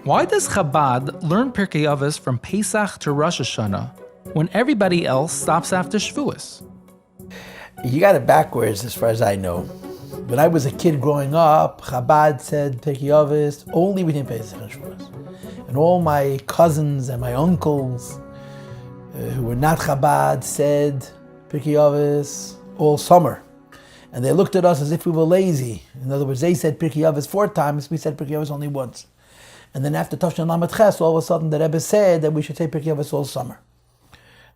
Why does Chabad learn Pirkei Avos from Pesach to Rosh Hashanah when everybody else stops after Shavuos? You got it backwards as far as I know. When I was a kid growing up, Chabad said Pirkei Avos only between Pesach and Shavuos. And all my cousins and my uncles who were not Chabad said Pirkei Avos all summer. And they looked at us as if we were lazy. In other words, they said Pirkei Avos 4 times, we said Pirkei Avos only once. And then after Tafshin Lamed Ches, all of a sudden the Rebbe said that we should say Pirkei Avos all summer.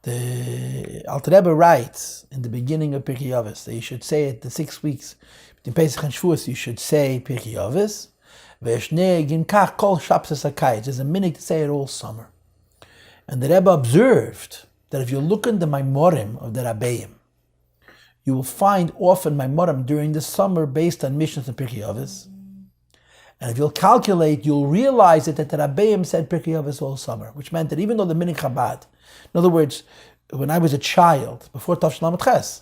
The Alter Rebbe writes in the beginning of Pirkei Avos that you should say it the 6 weeks between Pesach and Shavuos. You should say Pirkei Avos. There's a minute to say it all summer. And the Rebbe observed that if you look in the Maimorim of the Rabbeim, you will find often Maimorim during the summer based on Mishnahs and Pirkei Avos. And if you'll calculate, you'll realize that the Rabbeim said Pirkei Avos all summer, which meant that even though the Minhag Chabad, in other words, when I was a child, before Tafshin Lamed Ches,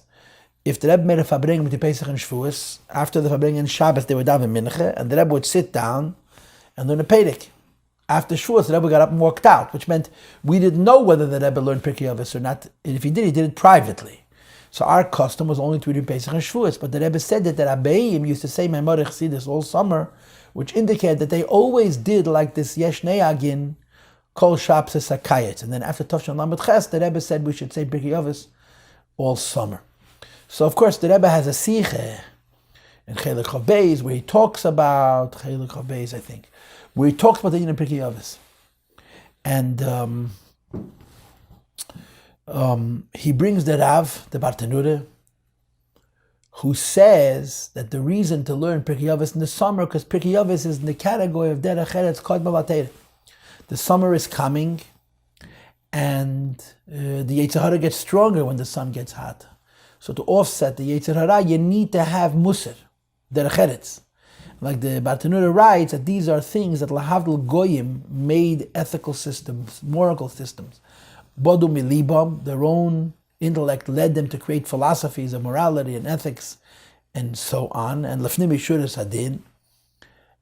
if the Rebbe made a fabring with the Pesach and Shavuos, after the fabring and Shabbos they would daven Mincha, and the Rebbe would sit down and learn a Perek. After Shavuos, the Rebbe got up and walked out, which meant we didn't know whether the Rebbe learned Pirkei Avos or not. And if he did it privately. So our custom was only to read Pesach and Shavuos, but the Rebbe said that the Rabbeim used to say Maimorei Chassidus all summer, which indicated that they always did like this Yesh Neagin, Kol Shabbos Sakayet. And then after Tafshin Lamed Ches, the Rebbe said we should say Pirkei Avos all summer. So of course the Rebbe has a Siche in Chelek Chav Beis where he talks about, Chelek Chav Beis I think, where he talks about the Yin Pirkei Avos. And he brings the Rav, the Bartenura, who says that the reason to learn Pirkei Avos in the summer, because Pirkei Avos is in the category of Derech Eretz Kodma B'Teira. The summer is coming, and the Yetzer Hara gets stronger when the sun gets hot. So to offset the Yetzer Hara, you need to have Musar, Derech Eretz. Like the Bartenura writes, that these are things that Lahavdil Goyim made ethical systems, moral systems. Bodu milibam, their own intellect led them to create philosophies of morality and ethics and so on. And Lefnim Yishuras Hadin.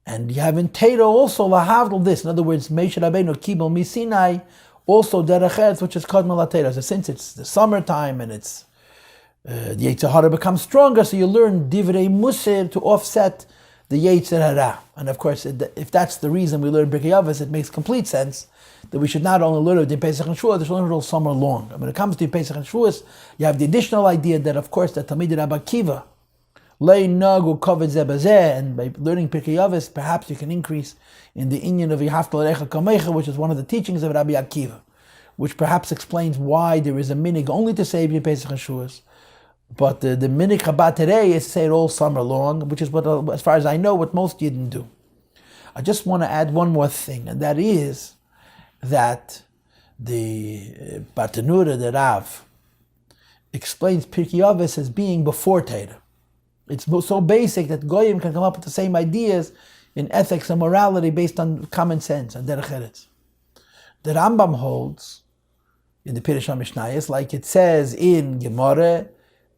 And you have in Torah also Lahavdil this. In other words, Moshe Rabbeinu Kibel Misinai, also Derech Eretz, which is Kodma L'Torah. So since it's the summertime and it's the Yetzer Hara becomes stronger, so you learn Divrei Musar to offset the Yetzer Hara. And of course, if that's the reason we learn Pirkei Avos, it makes complete sense that we should not only learn it in Pesach and Shavuos, we should learn it all summer long. And when it comes to Pesach and Shavuos, you have the additional idea that, of course, that Talmidei Rabbi Akiva, Lei Nagu Koved Zeh B'Zeh, and by learning Pirkei Avos, perhaps you can increase in the inyan of V'Ahavta L'Orecha Kamecha, which is one of the teachings of Rabbi Akiva, which perhaps explains why there is a minhag only to say Pesach and Shavuos. But the minhag Chabad today is to say it all summer long, which is what, as far as I know, what most Yidden do. I just want to add one more thing, and that is that the Bartenura, the Rav, explains Pirkei Avos as being before Torah. It's so basic that Goyim can come up with the same ideas in ethics and morality based on common sense and Derech Eretz. The Rambam holds in the Pirush HaMishnayos, like it says in Gemara,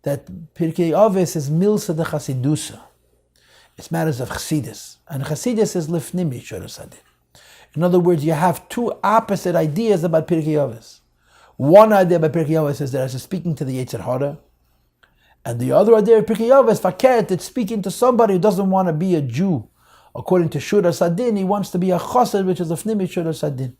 that Pirkei Avos is milsa de Chassidusa. It's matters of Chassidus. And Chassidus is Lefnim Yishuras Hadin. In other words, you have two opposite ideas about Pirkei Avos. One idea about Pirkei Avos is that it's speaking to the Yetzer Hara. And the other idea of Pirkei Avos, Fakert, it's speaking to somebody who doesn't want to be a Jew. According to Shuras Hadin, he wants to be a Chassid, which is Lefnim Yishuras Hadin.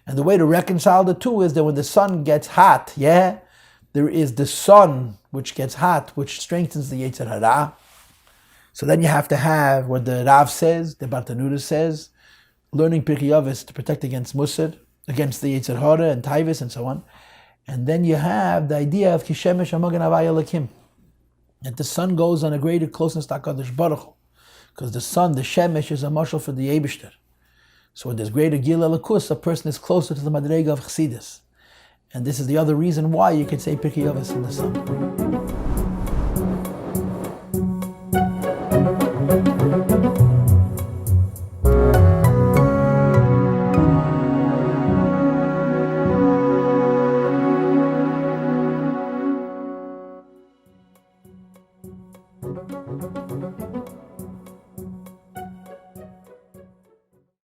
And the way to reconcile the two is that when the sun gets hot, there is the sun which gets hot, which strengthens the Yetzer Hara. So then you have to have what the Rav says, the Bartenura says, learning Pirkei Avos to protect against Musar, against the Yetzer Hara and Taivas and so on. And then you have the idea of Kishemesh Amagan Havaya Lakim, that the sun goes on a greater closeness to HaKadosh Baruch Hu, because the sun, the Shemesh, is a mashal for the Eibishter. So when there's greater Gil Elakus, a person is closer to the Madrega of Chassidus. And this is the other reason why you can say Pirkei Avos in the sun.